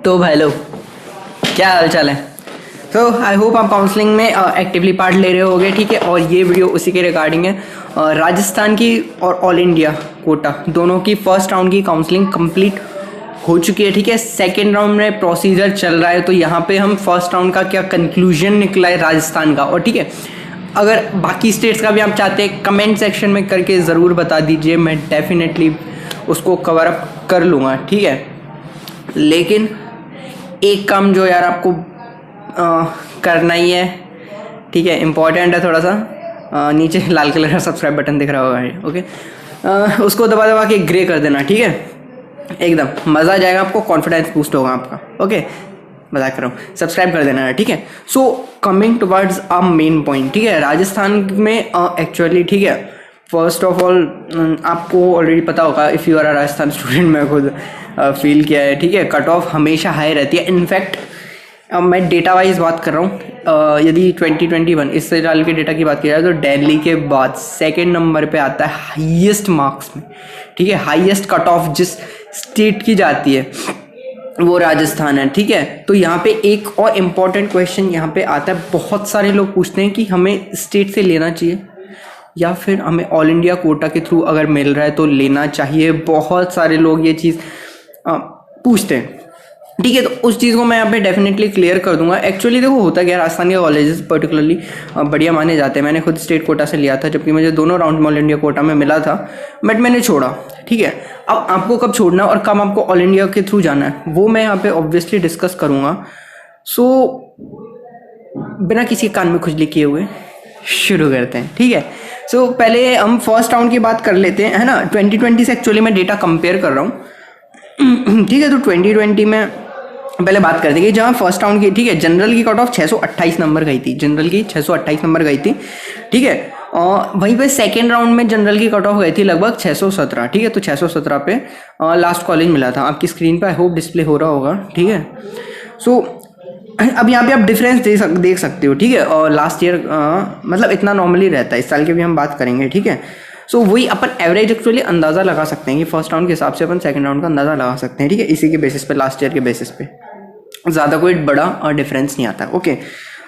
तो भाई लोग क्या हाल चाल है। तो आई होप आप काउंसलिंग में एक्टिवली पार्ट ले रहे होगे, ठीक है। और ये वीडियो उसी के रिगार्डिंग है। राजस्थान की और ऑल इंडिया कोटा दोनों की फर्स्ट राउंड की काउंसलिंग कंप्लीट हो चुकी है, ठीक है। सेकेंड राउंड में प्रोसीजर चल रहा है, तो यहाँ पे हम फर्स्ट राउंड का क्या कंक्लूजन निकला है राजस्थान का, और ठीक है अगर बाकी स्टेट्स का भी आप चाहते हैं कमेंट सेक्शन में करके ज़रूर बता दीजिए, मैं डेफिनेटली उसको कवर अप कर लूँगा, ठीक है। लेकिन एक काम जो यार आपको करना ही है, ठीक है, इम्पॉर्टेंट है थोड़ा सा। नीचे लाल कलर का सब्सक्राइब बटन दिख रहा होगा, ओके। उसको दबा दबा के ग्रे कर देना, ठीक है। एकदम मज़ा आ जाएगा आपको, कॉन्फिडेंस बूस्ट होगा आपका, ओके। मजाक कर रहा हूँ, सब्सक्राइब कर देना है, ठीक है। So coming towards a main point, ठीक है। राजस्थान में एक्चुअली, ठीक है, फर्स्ट ऑफ ऑल आपको ऑलरेडी पता होगा, if you are a Rajasthan student, मैं खुद फील किया है, ठीक है। कट ऑफ हमेशा हाई रहती है। इनफैक्ट मैं डेटा वाइज बात कर रहा हूँ, यदि 2021 इस साल के डेटा की बात की जाए तो दिल्ली के बाद सेकेंड नंबर पे आता है हाईएस्ट मार्क्स में, ठीक है। हाईएस्ट कट ऑफ जिस स्टेट की जाती है वो राजस्थान है, ठीक है। तो यहाँ पे एक और इम्पॉर्टेंट क्वेश्चन यहाँ पे आता है, बहुत सारे लोग पूछते हैं कि हमें स्टेट से लेना चाहिए या फिर हमें ऑल इंडिया कोटा के थ्रू अगर मिल रहा है तो लेना चाहिए। बहुत सारे लोग ये चीज़ पूछते हैं, ठीक है। तो उस चीज़ को मैं यहाँ पे डेफिनेटली क्लियर कर दूंगा। एक्चुअली देखो होता क्या, राजस्थान के कॉलेजेस पर्टिकुलरली बढ़िया माने जाते हैं। मैंने खुद स्टेट कोटा से लिया था, जबकि मुझे दोनों राउंड में ऑल इंडिया कोटा में मिला था, बट मैंने छोड़ा, ठीक है। अब आपको कब छोड़ना और कब आपको ऑल इंडिया के थ्रू जाना है वो मैं यहाँ पे ऑब्वियसली डिस्कस करूँगा। सो बिना किसी कान में खुजली किए हुए शुरू करते हैं, ठीक है। सो पहले हम फर्स्ट राउंड की बात कर लेते हैं, है ना। 2020 से एक्चुअली मैं डेटा कंपेयर कर रहा हूँ, ठीक है। तो 2020 में पहले बात करते हैं कि जहाँ फर्स्ट राउंड की, ठीक है, जनरल की कट ऑफ 628 नंबर गई थी, जनरल की 628 नंबर गई थी, ठीक है। और वहीं पे सेकेंड राउंड में जनरल की कट ऑफ गई थी लगभग 617, ठीक है। तो 617 पे लास्ट कॉलेज मिला था। आपकी स्क्रीन पे आई होप डिस्प्ले हो रहा होगा, ठीक है। सो अब यहाँ पे आप डिफरेंस देख सकते हो, ठीक है। और लास्ट ईयर मतलब इतना नॉर्मली रहता है, इस साल की भी हम बात करेंगे, ठीक है। सो वही अपन एवरेज एक्चुअली अंदाज़ा लगा सकते हैं कि फर्स्ट राउंड के हिसाब से अपन सेकंड राउंड का अंदाज़ा लगा सकते हैं, ठीक है। इसी के बेसिस पे, लास्ट ईयर के बेसिस पे ज़्यादा कोई बड़ा डिफरेंस नहीं आता, ओके।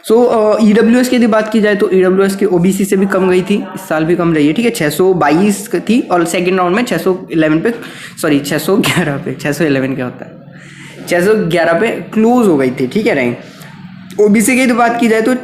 सो EWS की यदि बात की जाए तो EWS की OBC से भी कम गई थी, इस साल भी कम रही है, ठीक है। 622 थी और सेकेंड राउंड में 611 पे, सॉरी 611 पे, 611 क्या होता है, 611 पे क्लोज हो गई थी, ठीक है रैंक। OBC की यदि बात की जाए तो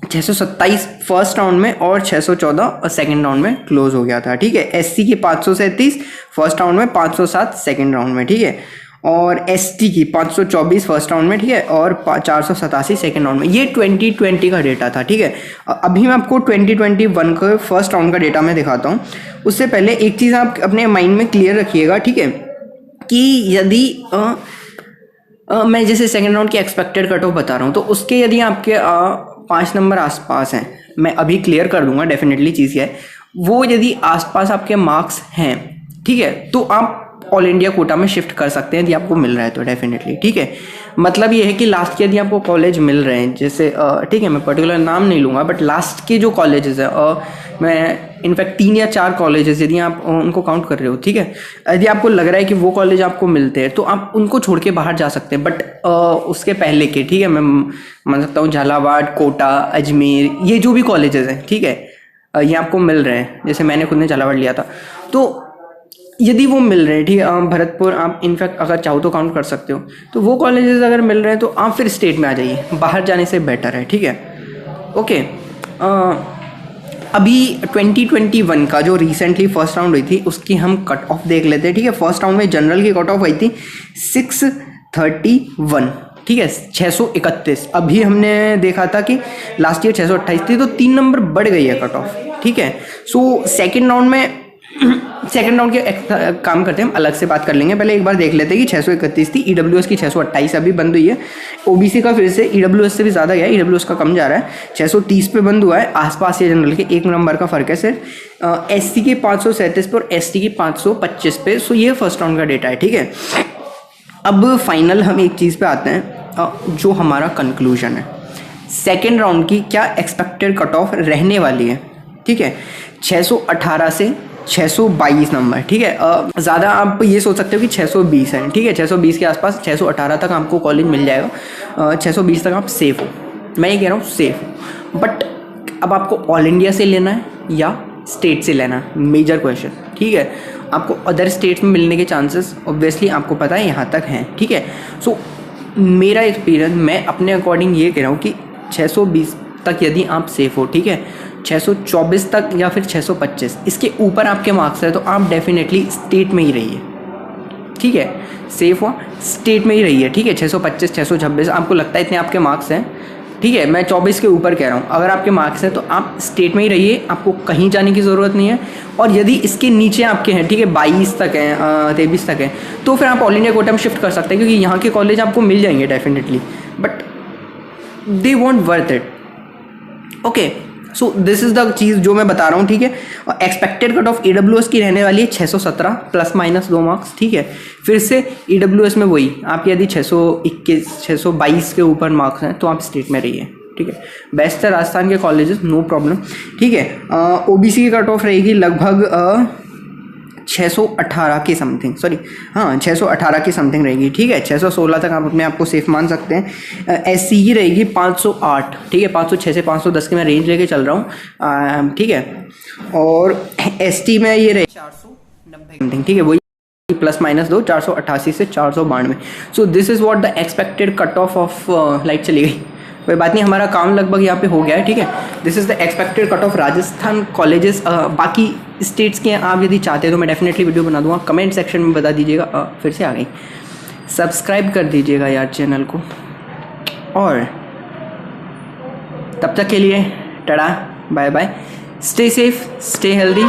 627 फर्स्ट राउंड में और 614 सेकेंड राउंड में क्लोज हो गया था, ठीक है। SC की 537 फर्स्ट राउंड में, 507 सेकेंड राउंड में, ठीक है। और ST की 524 फर्स्ट राउंड में, ठीक है, और 487 सेकेंड राउंड में। ये 2020 का डेटा था, ठीक है। अभी मैं आपको 2021 का फर्स्ट राउंड का डेटा मैं दिखाता हूँ। उससे पहले एक चीज़ आप अपने माइंड में क्लियर रखिएगा, ठीक है, कि यदि मैं जैसे सेकेंड राउंड की एक्सपेक्टेड कट ऑफ बता रहा हूँ, तो उसके यदि आपके 5 नंबर आसपास हैं, मैं अभी क्लियर कर दूंगा डेफिनेटली चीज़ क्या है, वो यदि आसपास आपके मार्क्स हैं, ठीक है, तो आप ऑल इंडिया कोटा में शिफ्ट कर सकते हैं यदि आपको मिल रहा है तो डेफिनेटली, ठीक है। मतलब ये है कि लास्ट के यदि आपको कॉलेज मिल रहे हैं, जैसे ठीक है, मैं पर्टिकुलर नाम नहीं लूँगा, बट लास्ट के जो कॉलेजेस है, मैं इनफैक्ट 3 या 4 कॉलेजेस यदि आप उनको काउंट कर रहे हो, ठीक है, यदि आपको लग रहा है कि वो कॉलेज आपको मिलते हैं तो आप उनको छोड़ के बाहर जा सकते हैं। बट उसके पहले के, ठीक है, मैं मान सकता हूँ झालावाड़, कोटा, अजमेर, ये जो भी कॉलेजेस हैं, ठीक है, ये आपको मिल रहे हैं। जैसे मैंने खुद ने झालावाड़ लिया था, तो यदि वो मिल रहे हैं, ठीक है, भरतपुर आप इनफैक्ट अगर चाहो तो काउंट कर सकते हो, तो वो कॉलेजेस अगर मिल रहे हैं तो आप फिर स्टेट में आ जाइए, बाहर जाने से बेटर है, ठीक है, ओके। अभी 2021 का जो रिसेंटली फर्स्ट राउंड हुई थी उसकी हम कट ऑफ देख लेते हैं, ठीक है। फर्स्ट राउंड में जनरल की कट ऑफ आई थी 631, ठीक है, 631। अभी हमने देखा था कि लास्ट ईयर 628 थी, तो 3 नंबर बढ़ गई है कट ऑफ, ठीक है। सो सेकेंड राउंड में सेकेंड राउंड के काम करते हैं, हम अलग से बात कर लेंगे। पहले एक बार देख लेते हैं कि 631 थी, EWS की 628 अभी बंद हुई है। OBC का फिर से EWS से भी ज़्यादा गया है, EWS का कम जा रहा है, 630 पे बंद हुआ है, आसपास ये जनरल के 1 नंबर का फ़र्क है सिर्फ। SC की 537 पे और ST की 525 पे। सो ये फर्स्ट राउंड का डेटा है, ठीक है। अब फाइनल हम एक चीज़ पे आते हैं, जो हमारा कंक्लूजन है सेकेंड राउंड की, क्या एक्सपेक्टेड कट ऑफ रहने वाली है, ठीक है। 618 से 622 नंबर, ठीक है। ज़्यादा आप ये सोच सकते हो कि 620 है, ठीक है। 620 के आसपास, 618 तक आपको कॉलेज मिल जाएगा। 620 तक आप सेफ़ हो, मैं ये कह रहा हूँ सेफ़ हो। बट अब आपको ऑल इंडिया से लेना है या स्टेट से लेना है, मेजर क्वेश्चन, ठीक है। आपको अदर स्टेट्स में मिलने के चांसेस ऑब्वियसली आपको पता है यहाँ तक हैं, ठीक है। सो मेरा एक्सपीरियंस, मैं अपने अकॉर्डिंग ये कह रहा हूँ कि 620 तक यदि आप सेफ़ हो, ठीक है। 624 तक या फिर 625, इसके ऊपर आपके मार्क्स है तो आप डेफिनेटली स्टेट में ही रहिए, ठीक है। सेफ हुआ, स्टेट में ही रहिए, ठीक है। 625 626 आपको लगता है इतने आपके मार्क्स हैं, ठीक है। मैं 24 के ऊपर कह रहा हूँ, अगर आपके मार्क्स हैं तो आप स्टेट में ही रहिए, आपको कहीं जाने की ज़रूरत नहीं है। और यदि इसके नीचे आपके हैं, ठीक है, 22 तक हैं, 23 तक हैं, तो फिर आप ऑल इंडिया कोटा में शिफ्ट कर सकते हैं, क्योंकि यहाँ के कॉलेज आपको मिल जाएंगे definitely, but they want worth it. Okay, so this is the चीज़ जो मैं बता रहा हूँ, ठीक है। एक्सपेक्टेड कट ऑफ AWS की रहने वाली है 617 +- 2 मार्क्स, ठीक है। फिर से AWS में वही, आप यदि 621 622 के ऊपर मार्क्स हैं तो आप स्टेट में रहिए, ठीक है। बेस्ट है राजस्थान के कॉलेजेस, नो प्रॉब्लम, ठीक है। OBC की कट ऑफ रहेगी लगभग 618 के समथिंग, सॉरी हाँ 618 की समथिंग रहेगी, ठीक है। 616 तक आप अपने आप को सेफ मान सकते हैं। SC की रहेगी 508, ठीक है। 506 से 510 के मैं रेंज लेके चल रहा हूँ, ठीक है। और ST में ये रहेगी 490 समथिंग, ठीक है। वही +- 2 488 से 492। सो this is what the expected cut off light चली गई, कोई बात नहीं, हमारा काम लगभग यहाँ पे हो गया है, ठीक है। This is the expected cut off Rajasthan colleges. बाकी स्टेट्स के आप यदि चाहते हैं तो मैं डेफिनेटली वीडियो बना दूंगा, कमेंट सेक्शन में बता दीजिएगा। फिर से आ गई, सब्सक्राइब कर दीजिएगा यार चैनल को, और तब तक के लिए tata bye bye, stay safe, stay healthy.